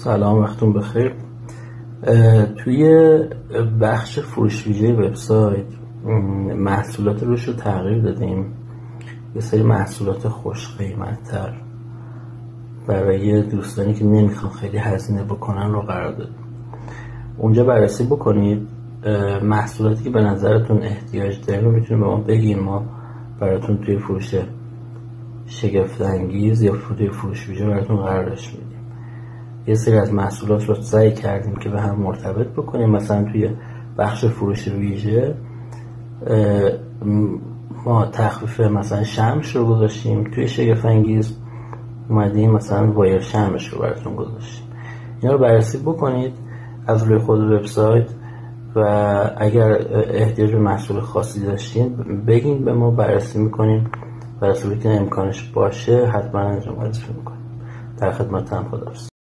سلام، وقتون بخیر. توی بخش فروش ویژه وبسایت محصولات روش رو تغییر دادیم. یه سری محصولات خوش قیمت‌تر برای دوستانی که نمیخوان خیلی هزینه بکنن رو قرار دادیم. اونجا بررسی بکنید، محصولاتی که به نظرتون احتیاج دارین رو میتونید به ما بگین، ما براتون توی فروش شگفت انگیز یا توی فروش ویژه براتون قرارش میدیم. یه سری از محصولات رو سعی کردیم که به هم مرتبط بکنیم. مثلا توی بخش فروش ویژه ما تخفیف مثلا شمش رو گذاشتیم، توی شگفت انگیز اومدیم مثلا وایر شمش رو براتون گذاشتیم. اینا رو بررسی بکنید از روی خود وبسایت و اگر احتیاج به محصول خاصی داشتین بگین به ما، بررسی میکنیم. بررسی که امکانش باشه حتما انجام میکنیم. در خدمتتون. خداحافظ.